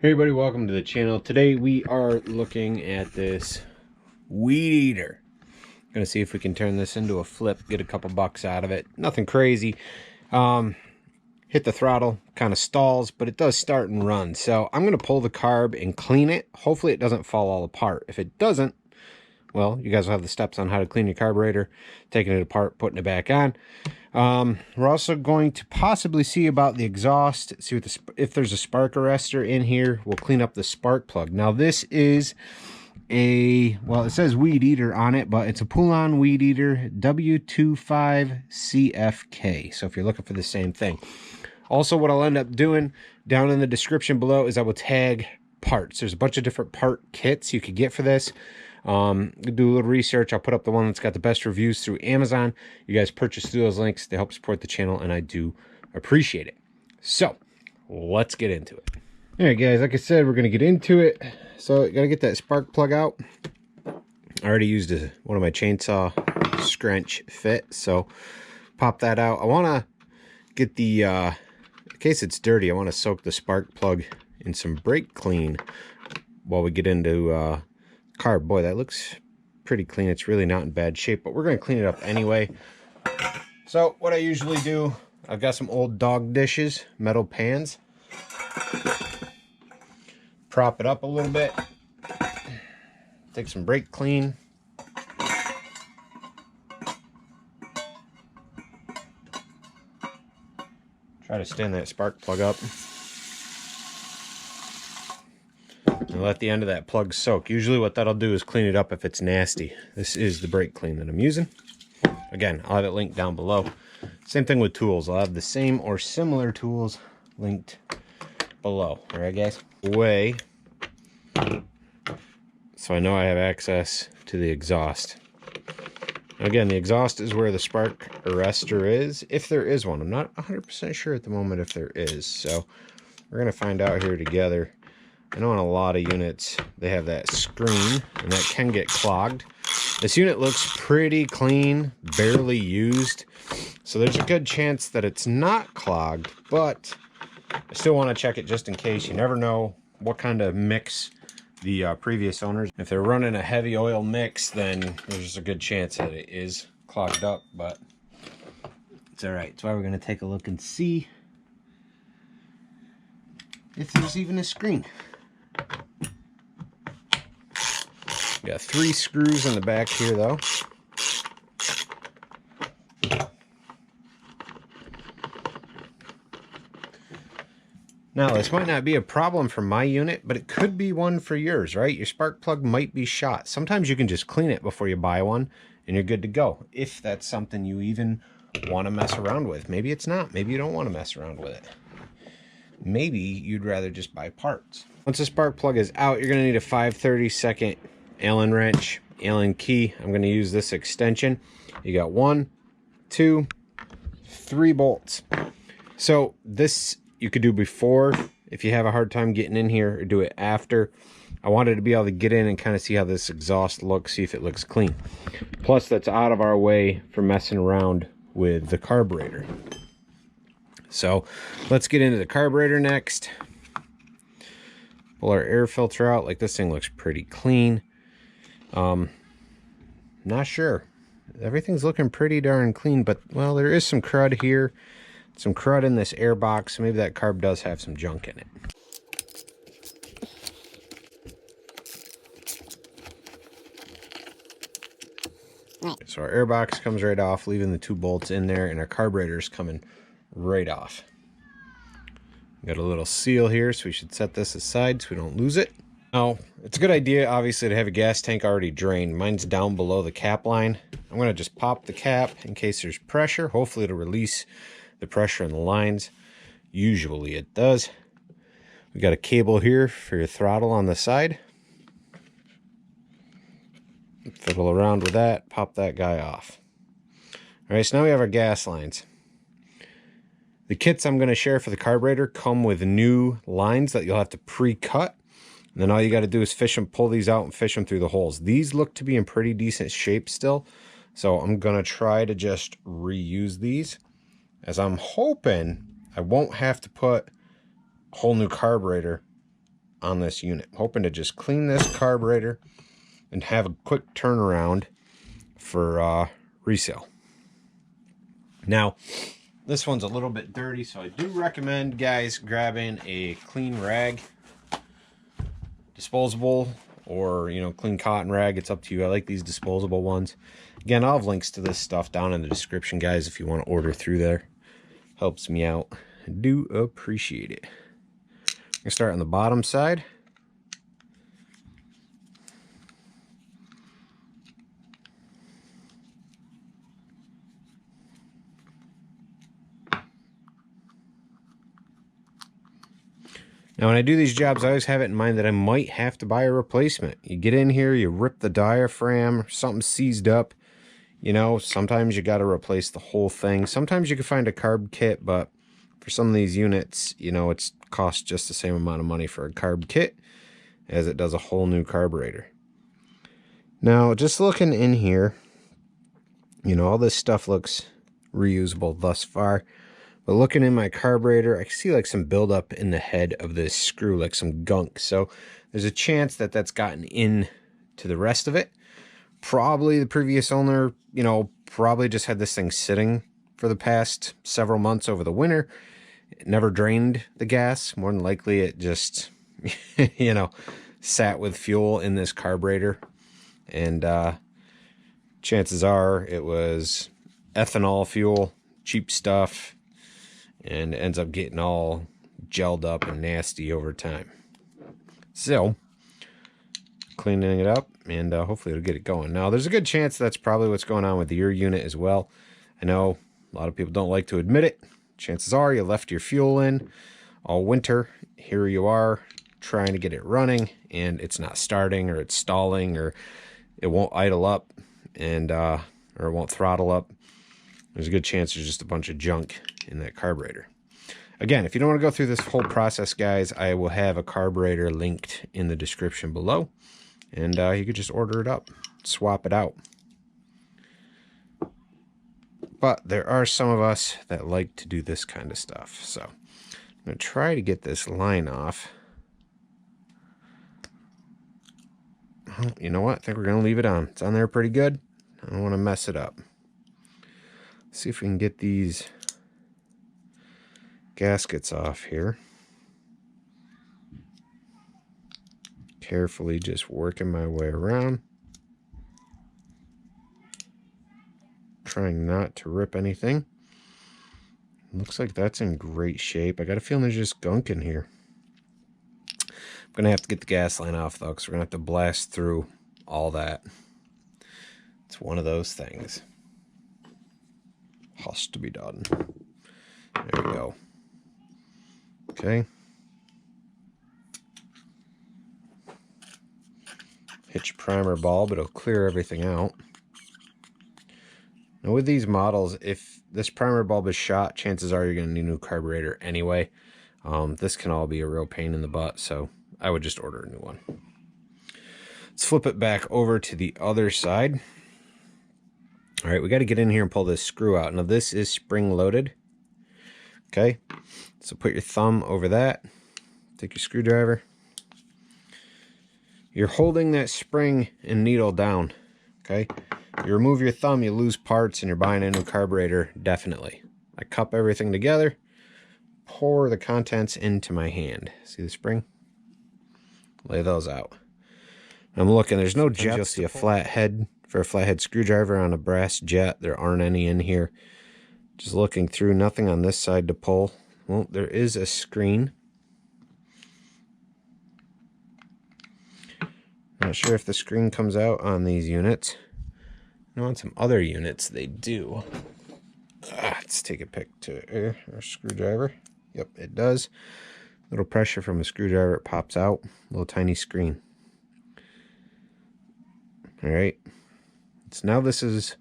Hey everybody, welcome to the channel. Today we are looking at this Weed Eater. Gonna see if we can turn this into a flip, get a couple bucks out of it. Nothing crazy. Hit the throttle, kind of stalls, but it does start and run. So I'm gonna pull the carb and clean it. Hopefully it doesn't fall all apart. If it doesn't, well, you guys will have the steps on how to clean your carburetor, taking it apart, putting it back on. We're also going to possibly see about the exhaust, see what if there's a spark arrestor in here. We'll clean up the spark plug. Now this is well, it says Weed Eater on it, but it's a Poulan Weed Eater W25CFK. So if you're looking for the same thing. Also, what I'll end up doing down in the description below is I will tag parts. There's a bunch of different part kits you could get for this. Do a little research. I'll put up the one that's got the best reviews through Amazon. You guys purchase through those links. They help support the channel, and I do appreciate it. So, let's get into it. All right, guys, like I said, we're going to get into it. So, you got to get that spark plug out. I already used one of my chainsaw scrunch fit, so pop that out. I want to get the, in case it's dirty, I want to soak the spark plug in some brake clean while we get into carb. Boy, that looks pretty clean. It's really not in bad shape, but we're going to clean it up anyway. So what I usually do, I've got some old dog dishes, metal pans. Prop it up a little bit. Take some brake clean. Try to stand that spark plug up. And let the end of that plug soak. Usually what that'll do is clean it up if it's nasty. This is the brake clean that I'm using. Again, I'll have it linked down below. Same thing with tools. I'll have the same or similar tools linked below. All right, guys? Away. So I know I have access to the exhaust. Again, the exhaust is where the spark arrestor is, if there is one. I'm not 100% sure at the moment if there is. So we're going to find out here together. I know on a lot of units they have that screen, and that can get clogged. This unit looks pretty clean, barely used, so there's a good chance that it's not clogged, but I still want to check it just in case. You never know what kind of mix the previous owners. If they're running a heavy oil mix, then there's a good chance that it is clogged up, but it's all right. That's why we're going to take a look and see if there's even a screen. Got 3 screws in the back here, though. Now, this might not be a problem for my unit, but it could be one for yours, right? Your spark plug might be shot. Sometimes you can just clean it before you buy one, and you're good to go, if that's something you even want to mess around with. Maybe it's not. Maybe you don't want to mess around with it. Maybe you'd rather just buy parts. Once the spark plug is out, you're going to need a 5/32 Allen wrench, Allen key. I'm going to use this extension. You got 1, 2, 3 bolts. So this you could do before if you have a hard time getting in here, or do it after. I wanted to be able to get in and kind of see how this exhaust looks, see if it looks clean. Plus, that's out of our way for messing around with the carburetor. So let's get into the carburetor next. Pull our air filter out. Like, this thing looks pretty clean. Not sure. Everything's looking pretty darn clean, but, well, there is some crud here. Some crud in this air box. Maybe that carb does have some junk in it. So our air box comes right off, leaving the 2 bolts in there, and our carburetor is coming right off. Got a little seal here, so we should set this aside so we don't lose it. Now, it's a good idea, obviously, to have a gas tank already drained. Mine's down below the cap line. I'm going to just pop the cap in case there's pressure. Hopefully it'll release the pressure in the lines. Usually it does. We got a cable here for your throttle on the side. Fiddle around with that, pop that guy off. All right, so now we have our gas lines. The kits I'm going to share for the carburetor come with new lines that you'll have to pre-cut. And then all you got to do is pull these out and fish them through the holes. These look to be in pretty decent shape still. So I'm going to try to just reuse these, as I'm hoping I won't have to put a whole new carburetor on this unit. Hoping to just clean this carburetor and have a quick turnaround for resale. Now, this one's a little bit dirty, so I do recommend guys grabbing a clean rag, disposable, or clean cotton rag. It's up to you. I like these disposable ones. Again, I'll have links to this stuff down in the description, guys, if you want to order through there. Helps me out. I do appreciate it. I'm gonna start on the bottom side. Now, when I do these jobs, I always have it in mind that I might have to buy a replacement. You get in here, you rip the diaphragm, something's seized up. Sometimes you got to replace the whole thing. Sometimes you can find a carb kit, but for some of these units, it's costs just the same amount of money for a carb kit as it does a whole new carburetor. Now, just looking in here, all this stuff looks reusable thus far. But looking in my carburetor, I can see like some buildup in the head of this screw, like some gunk. So there's a chance that that's gotten in to the rest of it. Probably the previous owner, probably just had this thing sitting for the past several months over the winter. It never drained the gas. More than likely it just, sat with fuel in this carburetor. And chances are it was ethanol fuel, cheap stuff, and it ends up getting all gelled up and nasty over time. So, cleaning it up, and hopefully it'll get it going. Now, there's a good chance that's probably what's going on with your unit as well. I know a lot of people don't like to admit it. Chances are you left your fuel in all winter. Here you are trying to get it running, and it's not starting, or it's stalling, or it won't idle up, and or it won't throttle up. There's a good chance there's just a bunch of junk in that carburetor. Again, if you don't want to go through this whole process, guys, I will have a carburetor linked in the description below, and you could just order it up, swap it out. But there are some of us that like to do this kind of stuff, so I'm going to try to get this line off. Oh, you know what? I think we're going to leave it on. It's on there pretty good. I don't want to mess it up. Let's see if we can get these gaskets off here. Carefully just working my way around. Trying not to rip anything. Looks like that's in great shape. I got a feeling there's just gunk in here. I'm going to have to get the gas line off, though, because we're going to have to blast through all that. It's one of those things. Has to be done. There we go. Okay. Hit your primer bulb, it'll clear everything out. Now with these models, if this primer bulb is shot, chances are you're going to need a new carburetor anyway. This can all be a real pain in the butt, so I would just order a new one. Let's flip it back over to the other side. All right, we got to get in here and pull this screw out. Now this is spring loaded. Okay, so put your thumb over that. Take your screwdriver. You're holding that spring and needle down. Okay, you remove your thumb, you lose parts, and you're buying a new carburetor, definitely. I cup everything together, pour the contents into my hand. See the spring? Lay those out. I'm looking, there's no jets. You'll see a flat head for a flathead screwdriver on a brass jet. There aren't any in here. Just looking through, nothing on this side to pull. Well, there is a screen. Not sure if the screen comes out on these units. I know on some other units they do. Let's take a pick to our screwdriver. Yep, it does. Little pressure from a screwdriver, it pops out. Little tiny screen. All right. So now this is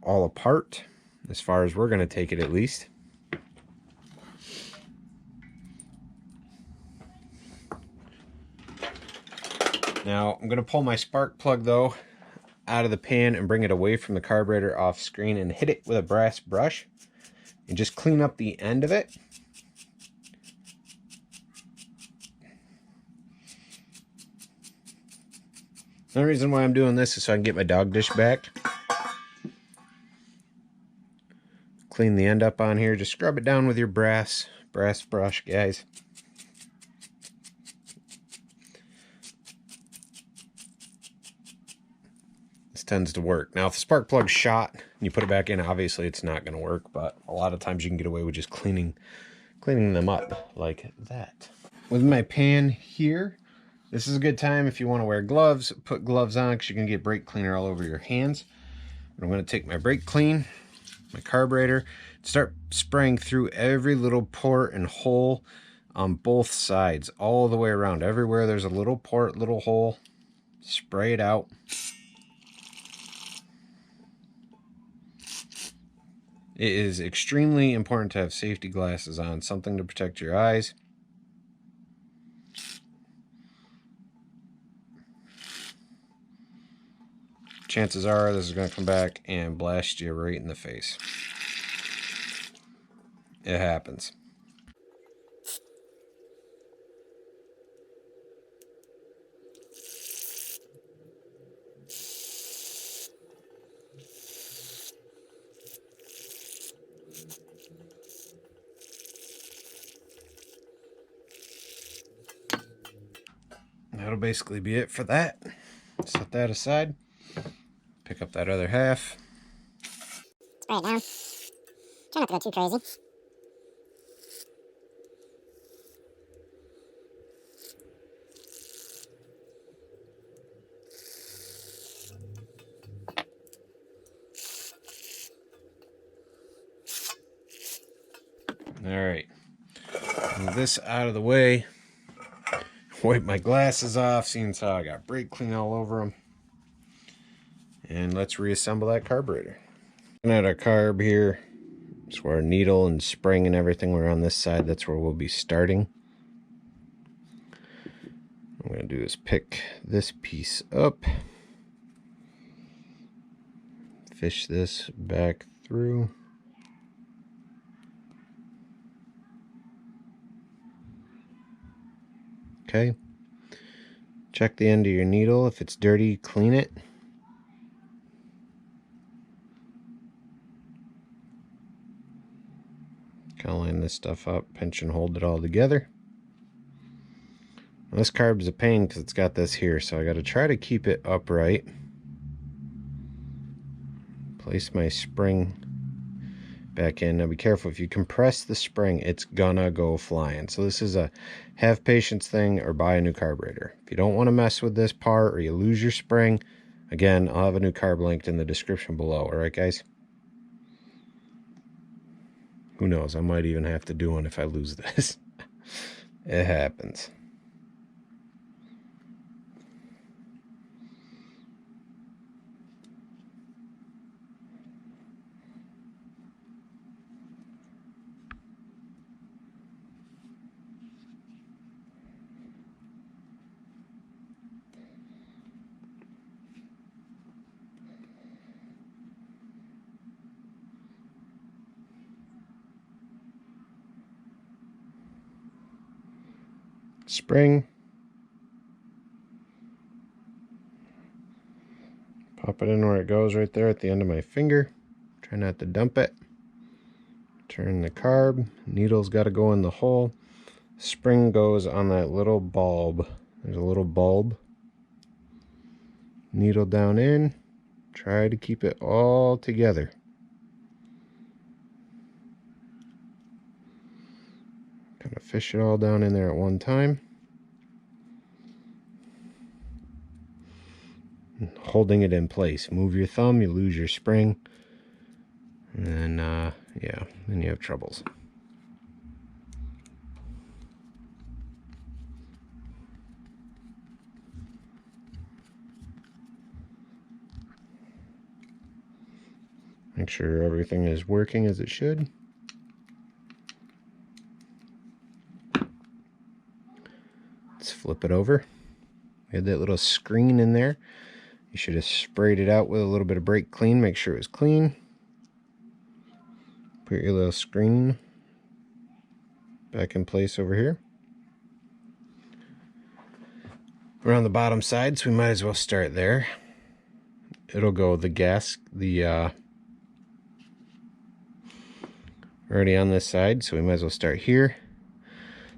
all apart, as far as we're going to take it at least. Now I'm going to pull my spark plug though out of the pan and bring it away from the carburetor off screen and hit it with a brass brush and just clean up the end of it. The only reason why I'm doing this is so I can get my dog dish back. Clean the end up on here. Just scrub it down with your brass brush, guys. This tends to work. Now, if the spark plug's shot and you put it back in, obviously it's not going to work, but a lot of times you can get away with just cleaning them up like that. With my pan here, this is a good time if you want to wear gloves. Put gloves on because you're going to get brake cleaner all over your hands. And I'm going to take my brake clean, my carburetor, start spraying through every little port and hole on both sides, all the way around. Everywhere there's a little port, little hole, spray it out. It is extremely important to have safety glasses on, something to protect your eyes. Chances are this is going to come back and blast you right in the face. It happens. That'll basically be it for that. Set that aside. Pick up that other half. Spray it down. Try not to go too crazy. Alright. Move this out of the way. Wipe my glasses off, seeing as how I got brake clean all over them. And let's reassemble that carburetor. Looking at our carb here, it's where our needle and spring and everything were on this side. That's where we'll be starting. What I'm going to do is pick this piece up, fish this back through. Okay. Check the end of your needle. If it's dirty, clean it. Kind of line this stuff up, pinch and hold it all together. Now, this carb's a pain because it's got this here, so I got to try to keep it upright. Place my spring back in. Now be careful, if you compress the spring, it's gonna go flying. So this is a have patience thing or buy a new carburetor. If you don't want to mess with this part or you lose your spring, again, I'll have a new carb linked in the description below. All right, guys? Who knows? I might even have to do one if I lose this. It happens. Spring. Pop it in where it goes, right there at the end of my finger. Try not to dump it. Turn the carb. Needle's got to go in the hole. Spring goes on that little bulb. There's a little bulb. Needle down in. Try to keep it all together. Kind of fish it all down in there at one time. Holding it in place. Move your thumb, you lose your spring. And then, yeah, then you have troubles. Make sure everything is working as it should. Let's flip it over. We had that little screen in there. You should have sprayed it out with a little bit of brake clean. Make sure it was clean. Put your little screen back in place over here. around the bottom side, so we might as well start there. It'll go the already on this side, so we might as well start here.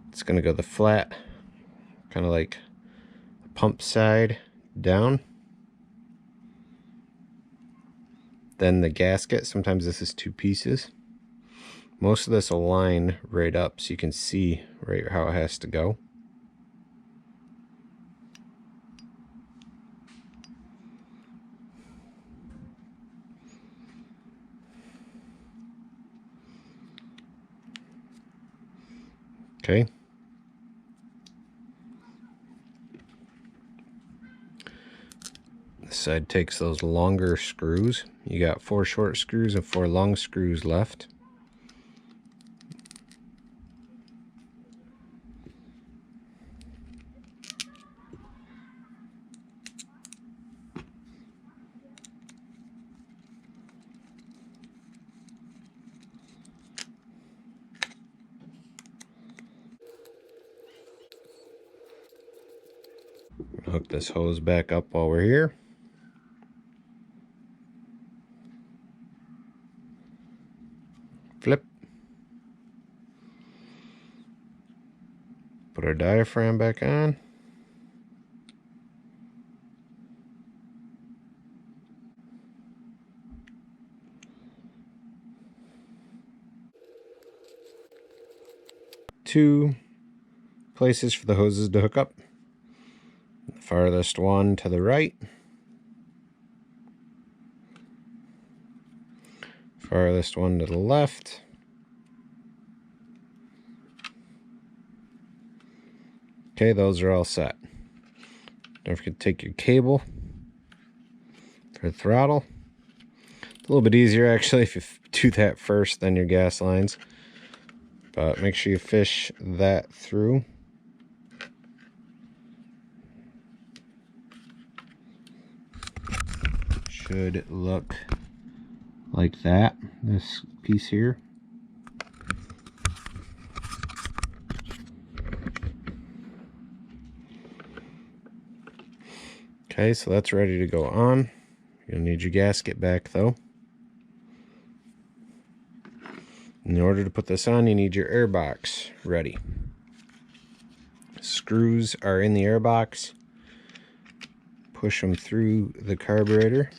It's going to go the flat, kind of like the pump side down. Then the gasket, sometimes this is 2 pieces. Most of this will line right up so you can see right how it has to go. Okay. This side takes those longer screws. You got 4 short screws and 4 long screws left. Hook this hose back up while we're here. Flip. Put our diaphragm back on. Two places for the hoses to hook up. The farthest one to the right. Farthest one to the left. Okay, those are all set. Don't forget to take your cable for the throttle. It's a little bit easier actually if you do that first than your gas lines. But make sure you fish that through. Should look like that, this piece here. Okay, so that's ready to go on. You'll need your gasket back though. In order to put this on, you need your air box ready. Screws are in the air box. Push them through the carburetor.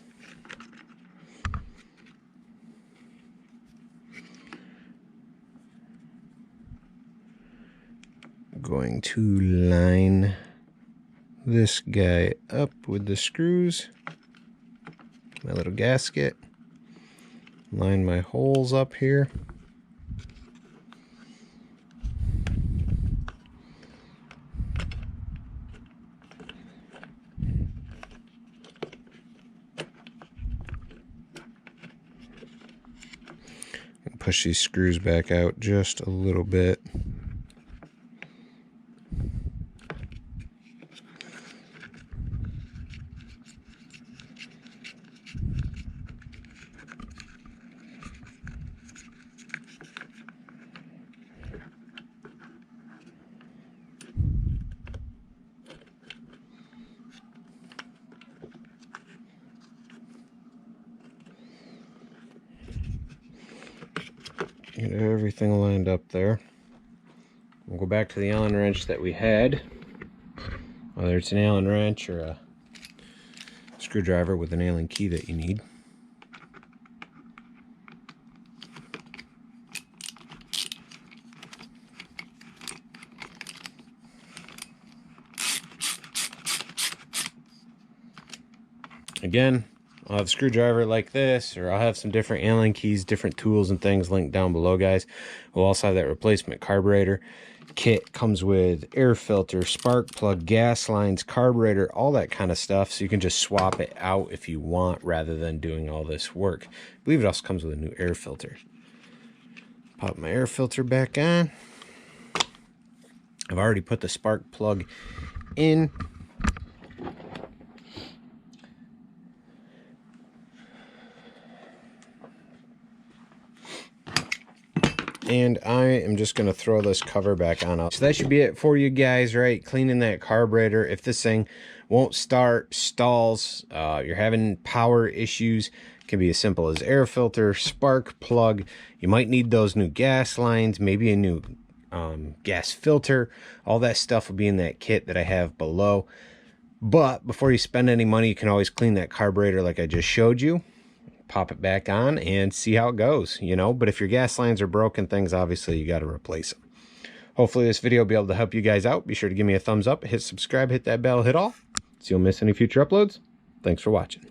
Going to line this guy up with the screws. My little gasket. Line my holes up here. Push these screws back out just a little bit. Get everything lined up there. We'll go back to the Allen wrench that we had. Whether it's an Allen wrench or a screwdriver with an Allen key that you need. Again, I'll have a screwdriver like this, or I'll have some different Allen keys, different tools and things linked down below, guys. We'll also have that replacement carburetor. Kit comes with air filter, spark plug, gas lines, carburetor, all that kind of stuff, so you can just swap it out if you want rather than doing all this work. I believe it also comes with a new air filter. Pop my air filter back on. I've already put the spark plug in. And I am just going to throw this cover back on. So that should be it for you guys, right? Cleaning that carburetor. If this thing won't start, stalls, you're having power issues, it can be as simple as air filter, spark plug. You might need those new gas lines, maybe a new gas filter. All that stuff will be in that kit that I have below. But before you spend any money, you can always clean that carburetor like I just showed you. Pop it back on and see how it goes, you know. But if your gas lines are broken, things, obviously you got to replace them. Hopefully this video will be able to help you guys out. Be sure to give me a thumbs up, hit subscribe, hit that bell, hit all, so you'll miss any future uploads. Thanks for watching.